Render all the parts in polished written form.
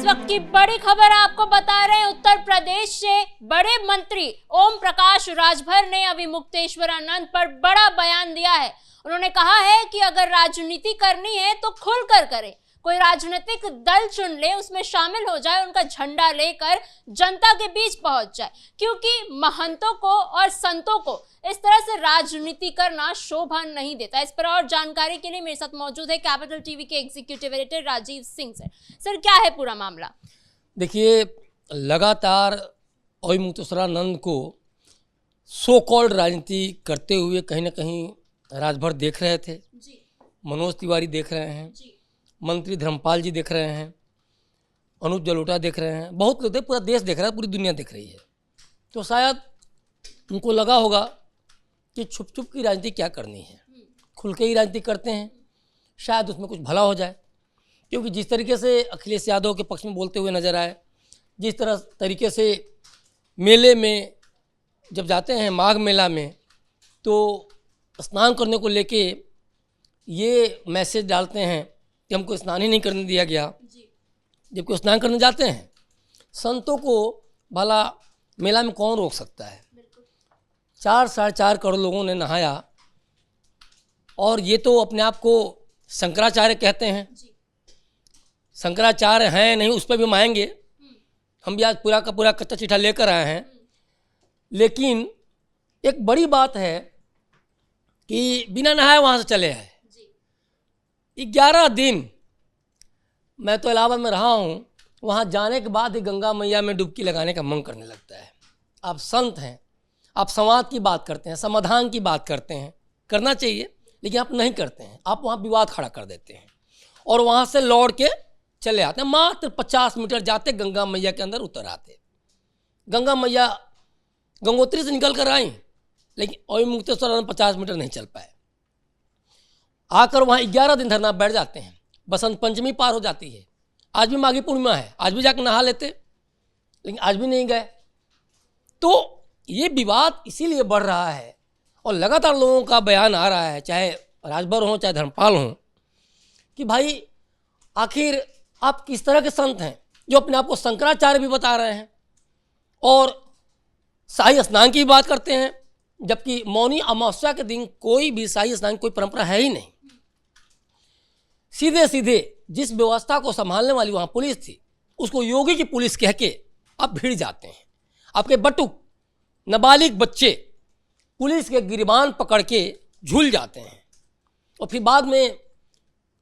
वक्त की बड़ी खबर आपको बता रहे हैं। उत्तर प्रदेश से बड़े मंत्री ओम प्रकाश राजभर ने अभी मुक्तेश्वरानंद पर बड़ा बयान दिया है। उन्होंने कहा है कि अगर राजनीति करनी है तो खुलकर करे, कोई राजनीतिक दल चुन ले, उसमें शामिल हो जाए, उनका झंडा लेकर जनता के बीच पहुंच जाए, क्योंकि महंतों को और संतों को इस तरह से राजनीति करना शोभा नहीं देता। इस पर और जानकारी के लिए मेरे साथ मौजूद है कैपिटल टीवी के executive editor Rajeev Singh sir. Sir, क्या है पूरा मामला? देखिए, लगातार ओम मुक्तेश्वरानंद को सो कॉल्ड राजनीति करते हुए कहीं ना कहीं राजभर देख रहे थे जी। मनोज तिवारी देख रहे हैं जी। मंत्री धर्मपाल जी देख रहे हैं, अनुज जलोटा देख रहे हैं, बहुत लोग, पूरा देश देख रहा है, पूरी दुनिया देख रही है। तो शायद उनको लगा होगा कि छुप छुप की राजनीति क्या करनी है, खुल के ही राजनीति करते हैं, शायद उसमें कुछ भला हो जाए। क्योंकि जिस तरीके से अखिलेश यादव के पक्ष में बोलते हुए नजर आए, जिस तरीके से मेले में जब जाते हैं, माघ मेला में, तो स्नान करने को लेके ये मैसेज डालते हैं कि हमको स्नान ही नहीं करने दिया गया, जबकि स्नान करने जाते हैं। संतों को भला मेला में कौन रोक सकता है? 4-4.5 करोड़ लोगों ने नहाया, और ये तो अपने आप को शंकराचार्य कहते हैं। शंकराचार्य हैं नहीं, उस पर भी माएंगे। हम भी आज पूरा का पूरा कच्चा चिट्ठा लेकर आए हैं। लेकिन एक बड़ी बात है कि बिना नहाए वहाँ से चले आए। 11 दिन मैं तो इलाहाबाद में रहा हूँ, वहाँ जाने के बाद ही गंगा मैया में डुबकी लगाने का मन करने लगता है। आप संत हैं, आप संवाद की बात करते हैं, समाधान की बात करते हैं, करना चाहिए, लेकिन आप नहीं करते हैं। आप वहाँ विवाद खड़ा कर देते हैं और वहाँ से लौट के चले आते हैं। मात्र 50 मीटर जाते गंगा मैया के अंदर उतर आते। गंगा मैया गंगोत्री से निकल कर आई, लेकिन ओम मुक्तेश्वरानंद 50 मीटर नहीं चल पाए। आकर वहाँ 11 दिन धरना बैठ जाते हैं। बसंत पंचमी पार हो जाती है, आज भी माघी पूर्णिमा है, आज भी जाकर नहा लेते, लेकिन आज भी नहीं गए। तो ये विवाद इसीलिए बढ़ रहा है और लगातार लोगों का बयान आ रहा है, चाहे राजभर हो चाहे धर्मपाल हो, कि भाई आखिर आप किस तरह के संत हैं जो अपने आप को शंकराचार्य भी बता रहे हैं और शाही स्नान की बात करते हैं, जबकि मौनी अमावस्या के दिन कोई भी शाही स्नान की कोई परंपरा है ही नहीं। सीधे सीधे जिस व्यवस्था को संभालने वाली वहाँ पुलिस थी, उसको योगी की पुलिस कह के आप भिड़ जाते हैं। आपके बटुक नाबालिग बच्चे पुलिस के गिरबान पकड़ के झूल जाते हैं, और फिर बाद में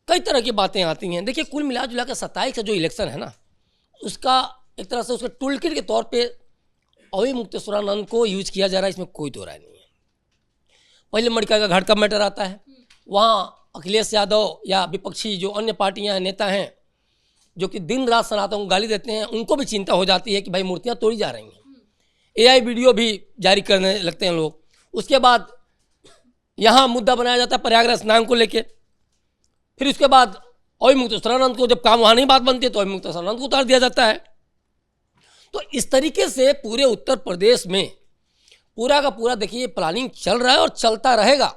कई तरह की बातें आती हैं। देखिए, कुल मिला जुला के 27 का जो इलेक्शन है ना, उसका एक तरह से उसके टूल किट के तौर पे ओम मुक्तेश्वरानंद को यूज किया जा रहा है, इसमें कोई दो राय नहीं है। पहले मणिका का घाट का मैटर आता है, वहाँ अखिलेश यादव या विपक्षी जो अन्य पार्टियां नेता हैं जो कि दिन रात सनातन को गाली देते हैं, उनको भी चिंता हो जाती है कि भाई मूर्तियां तोड़ी जा रही हैं। AI वीडियो भी जारी करने लगते हैं लोग। उसके बाद यहाँ मुद्दा बनाया जाता है प्रयागराज स्नान को लेके। फिर उसके बाद ओम मुक्तेश्वरानंद को, जब काम वहाँ नहीं बात बनती है, तो ओम मुक्तेश्वरानंद को उतार दिया जाता है। तो इस तरीके से पूरे उत्तर प्रदेश में पूरा का पूरा देखिए प्लानिंग चल रहा है और चलता रहेगा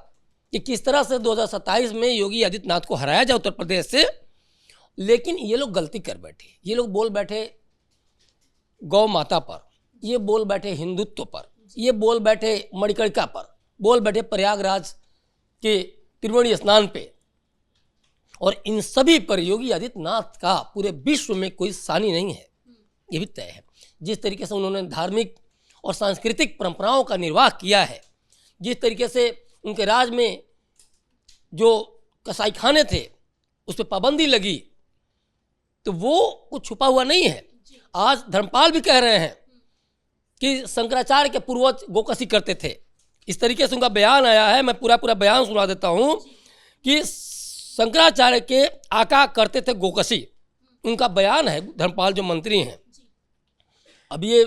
कि किस तरह से 2027 में योगी आदित्यनाथ को हराया जाए उत्तर प्रदेश से। लेकिन ये लोग गलती कर बैठे, ये लोग बोल बैठे गौ माता पर, ये बोल बैठे हिंदुत्व पर, ये बोल बैठे मणिकर्णिका पर, बोल बैठे प्रयागराज के त्रिवेणी स्नान पे, और इन सभी पर योगी आदित्यनाथ का पूरे विश्व में कोई सानी नहीं है, ये भी तय है। जिस तरीके से उन्होंने धार्मिक और सांस्कृतिक परंपराओं का निर्वाह किया है, जिस तरीके से उनके राज में जो कसाईखाने थे उस पर पाबंदी लगी, तो वो कुछ छुपा हुआ नहीं है। आज धर्मपाल भी कह रहे हैं कि शंकराचार्य के पूर्वज गोकसी करते थे। इस तरीके से उनका बयान आया है, मैं पूरा बयान सुना देता हूँ कि शंकराचार्य के आका करते थे गोकसी, उनका बयान है, धर्मपाल जो मंत्री हैं। अब ये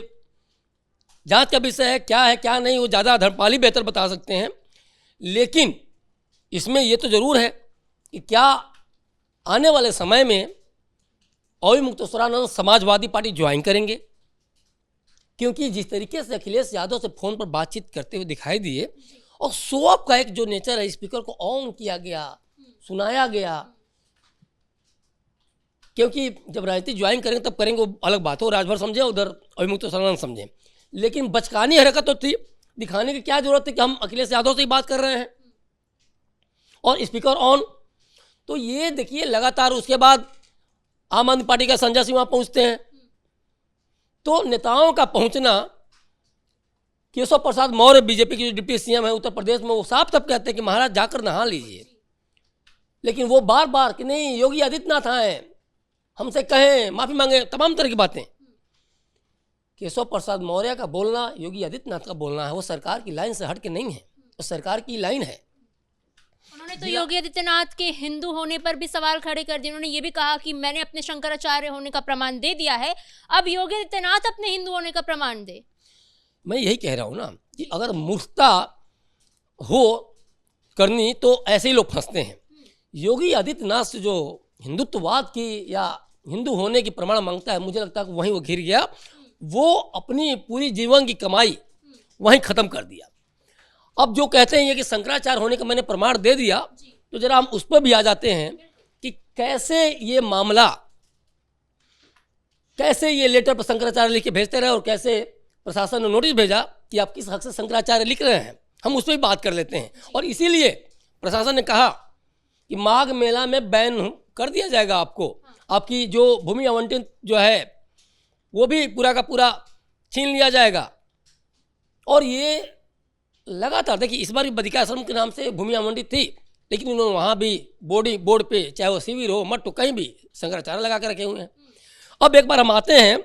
जांच का विषय है, क्या है क्या नहीं, वो ज़्यादा धर्मपाल ही बेहतर बता सकते हैं। लेकिन इसमें ये तो ज़रूर है कि क्या आने वाले समय में ओम मुक्तेश्वरानंद समाजवादी पार्टी ज्वाइन करेंगे, क्योंकि जिस तरीके से अखिलेश यादव से फ़ोन पर बातचीत करते हुए दिखाई दिए, और शो ऑफ का एक जो नेचर है, स्पीकर को ऑन किया गया, सुनाया गया, क्योंकि जब राजनीति ज्वाइन करेंगे तब करेंगे, वो अलग बात हो, राजभर समझे उधर अभिमुक्त सरानंद समझे, लेकिन बचकानी हरकत तो थी, दिखाने की क्या जरूरत है कि हम अखिलेश यादव से ही बात कर रहे हैं और स्पीकर ऑन। तो ये देखिए लगातार उसके बाद आम आदमी पार्टी का संजय सिंह वहाँ पहुँचते हैं। तो नेताओं का पहुँचना, केशव प्रसाद मौर्य बीजेपी के जो डिप्टी सीएम है उत्तर प्रदेश में, वो साफ साफ कहते हैं कि महाराज जाकर नहा लीजिए, लेकिन वो बार बार कि नहीं योगी आदित्यनाथ आए, हमसे कहें, माफ़ी मांगे, तमाम तरह की बातें। केशव प्रसाद मौर्य का बोलना, योगी आदित्यनाथ का बोलना है, वो सरकार की लाइन से हट के नहीं है, वो सरकार की लाइन है। उन्होंने तो योगी आदित्यनाथ के हिंदू होने पर भी सवाल खड़े कर दिए। उन्होंने ये भी कहा कि मैंने अपने शंकराचार्य होने का प्रमाण दे दिया है, अब योगी आदित्यनाथ अपने हिंदू होने का प्रमाण दे। मैं यही कह रहा हूँ ना कि अगर मूर्खता हो करनी तो ऐसे ही लोग फंसते हैं। योगी आदित्यनाथ से जो हिंदुत्ववाद की या हिंदू होने की प्रमाण मांगता है, मुझे लगता है कि वहीं वो घिर गया। वो अपनी पूरी जीवन की कमाई वहीं ख़त्म कर दिया। अब जो कहते हैं ये कि शंकराचार्य होने का मैंने प्रमाण दे दिया, तो जरा हम उस पर भी आ जाते हैं कि कैसे ये मामला, कैसे ये लेटर पर शंकराचार्य लिख के भेजते रहे और कैसे प्रशासन ने नोटिस भेजा कि आप किस हक से शंकराचार्य लिख रहे हैं। हम उस पर भी बात कर लेते हैं। और इसीलिए प्रशासन ने कहा कि माघ मेला में बैन कर दिया जाएगा आपको, आपकी जो भूमि आवंटन जो है वो भी पूरा का पूरा छीन लिया जाएगा। और ये लगातार देखिए, इस बार भी बद्रिकाश्रम के नाम से भूमि आवंटित थी, लेकिन उन्होंने वहाँ भी बोर्ड पे, चाहे वो शिविर हो, मठ हो, कहीं भी शंकराचार्य लगा के रखे हुए हैं। अब एक बार हम आते हैं,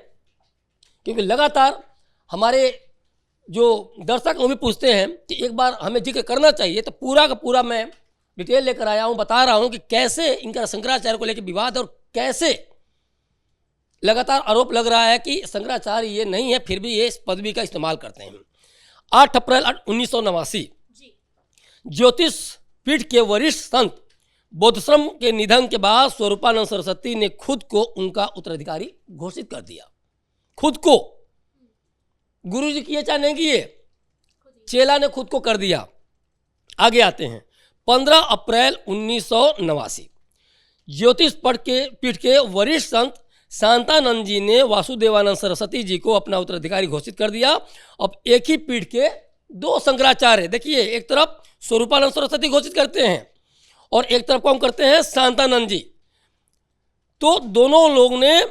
क्योंकि लगातार हमारे जो दर्शक वो भी पूछते हैं कि एक बार हमें जिक्र करना चाहिए, तो पूरा का पूरा मैं डिटेल लेकर आया हूँ, बता रहा हूँ कि कैसे इनका शंकराचार्य को लेकर विवाद और कैसे लगातार आरोप लग रहा है कि शंकराचार्य ये नहीं है, फिर भी ये इस पदवी का इस्तेमाल करते हैं। 8 अप्रैल 1989 ज्योतिष पीठ के वरिष्ठ संत बोधश्रम के निधन के बाद स्वरूपानंद सरस्वती ने खुद को उनका उत्तराधिकारी घोषित कर दिया। खुद को, गुरु जी किए चाहे नहीं किए, चेला ने खुद को कर दिया। आगे आते हैं, 15 अप्रैल 1989 ज्योतिष पीठ के वरिष्ठ संत शांतानंद जी ने वासुदेवानंद सरस्वती जी को अपना उत्तराधिकारी घोषित कर दिया। अब एक ही पीठ के 2 शंकराचार्य, देखिए एक तरफ स्वरूपानंद सरस्वती घोषित करते हैं और एक तरफ कौन करते हैं, शांतानंद जी। तो दोनों लोग ने,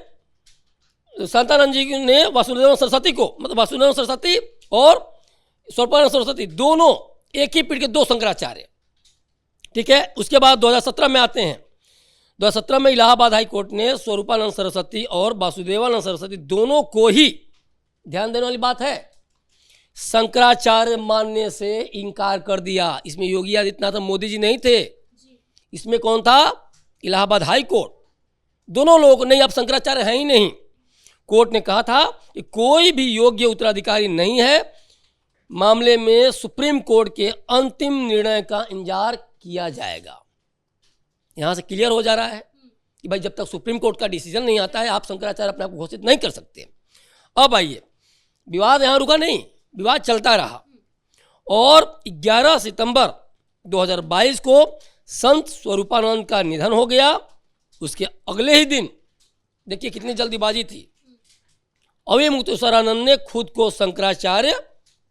शांतानंद जी ने वासुदेवानंद सरस्वती को, मतलब वासुदेवानंद सरस्वती और स्वरूपानंद सरस्वती दोनों एक ही पीठ के 2 शंकराचार्य, ठीक है। उसके बाद 2017 में आते हैं। 2017 में इलाहाबाद हाई कोर्ट ने स्वरूपानंद सरस्वती और वासुदेवानंद सरस्वती दोनों को ही, ध्यान देने वाली बात है, शंकराचार्य मानने से इनकार कर दिया। इसमें योगी आदित्यनाथ मोदी जी नहीं थे, इसमें कौन था, इलाहाबाद हाई कोर्ट। दोनों लोग नहीं, अब शंकराचार्य हैं ही नहीं। कोर्ट ने कहा था कि कोई भी योग्य उत्तराधिकारी नहीं है, मामले में सुप्रीम कोर्ट के अंतिम निर्णय का इंतजार किया जाएगा। यहाँ से क्लियर हो जा रहा है कि भाई जब तक सुप्रीम कोर्ट का डिसीजन नहीं आता है, आप शंकराचार्य अपने आप को घोषित नहीं कर सकते। अब आइए, विवाद यहाँ रुका नहीं, विवाद चलता रहा और 11 सितंबर 2022 को संत स्वरूपानंद का निधन हो गया। उसके अगले ही दिन, देखिए कितनी जल्दीबाजी थी, अभिमुक्तेश्वरानंद ने खुद को शंकराचार्य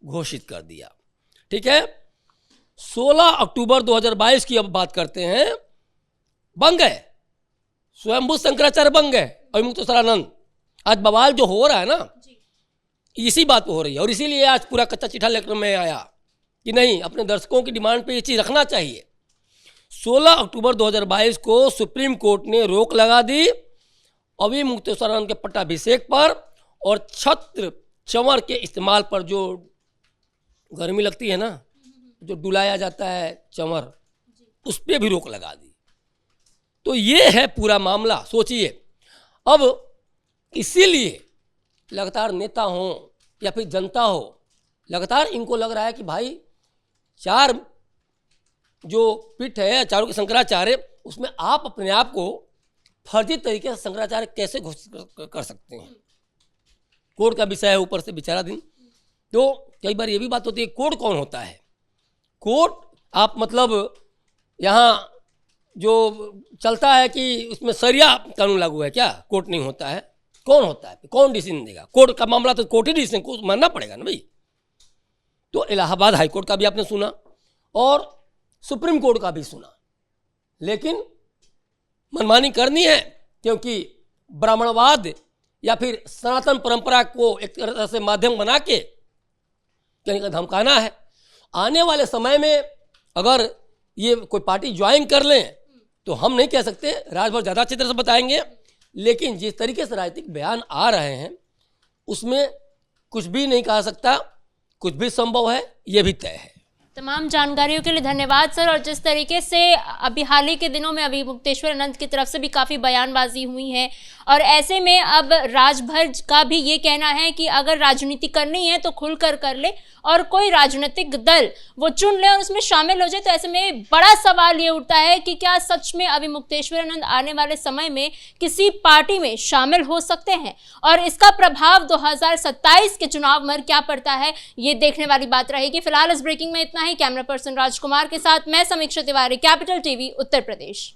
घोषित कर दिया, ठीक है। 16 अक्टूबर 2022 की अब बात करते हैं, बन गए स्वयंभू शंकराचार्य, बन गए अभिमुक्तेश्वरानंद। आज बवाल जो हो रहा है ना, इसी बात पे हो रही है और इसीलिए आज पूरा कच्चा चिट्ठा लेकर मैं आया कि नहीं, अपने दर्शकों की डिमांड पे ये चीज़ रखना चाहिए। 16 अक्टूबर 2022 को सुप्रीम कोर्ट ने रोक लगा दी अभिमुक्तेश्वरानंद के पट्टाभिषेक पर और छत्र चंवर के इस्तेमाल पर। जो गर्मी लगती है ना, जो डुलाया जाता है चंवर, उस पर भी रोक लगा दी। तो ये है पूरा मामला, सोचिए। अब इसीलिए लगातार नेता हो या फिर जनता हो, लगातार इनको लग रहा है कि भाई 4 जो पीठ है, चारों के शंकराचार्य, उसमें आप अपने आप को फर्जी तरीके से शंकराचार्य कैसे घोषित कर सकते हैं। कोर्ट का विषय है, ऊपर से विचाराधीन। तो कई बार ये भी बात होती है, कोर्ट कौन होता है। कोर्ट आप मतलब यहाँ जो चलता है कि उसमें शरिया कानून लागू है क्या, कोर्ट नहीं होता है, कौन होता है, कौन डिसीजन देगा? कोर्ट का मामला तो कोर्ट ही डिसीजन को मानना पड़ेगा ना भाई। तो इलाहाबाद हाई कोर्ट का भी आपने सुना और सुप्रीम कोर्ट का भी सुना, लेकिन मनमानी करनी है क्योंकि ब्राह्मणवाद या फिर सनातन परंपरा को एक तरह से माध्यम बना के कहीं का धमकाना है। आने वाले समय में अगर ये कोई पार्टी ज्वाइन कर लें तो हम नहीं कह सकते, राजभर ज़्यादा अच्छी तरह से बताएंगे, लेकिन जिस तरीके से राजनीतिक बयान आ रहे हैं उसमें कुछ भी नहीं कहा सकता, कुछ भी संभव है, ये भी तय है। तमाम जानकारियों के लिए धन्यवाद सर। और जिस तरीके से अभी हाल ही के दिनों में अभिमुक्तेश्वर आनंद की तरफ से भी काफ़ी बयानबाजी हुई है और ऐसे में अब राजभर का भी ये कहना है कि अगर राजनीति करनी है तो खुलकर कर ले और कोई राजनीतिक दल वो चुन ले और उसमें शामिल हो जाए। तो ऐसे में बड़ा सवाल ये उठता है कि क्या सच में अभिमुक्तेश्वर आनंद आने वाले समय में किसी पार्टी में शामिल हो सकते हैं और इसका प्रभाव 2027 के चुनाव में क्या पड़ता है, ये देखने वाली बात रहेगी। फिलहाल इस ब्रेकिंग में इतना ही। कैमरा पर्सन राजकुमार के साथ मैं समीक्षा तिवारी, कैपिटल टीवी, उत्तर प्रदेश।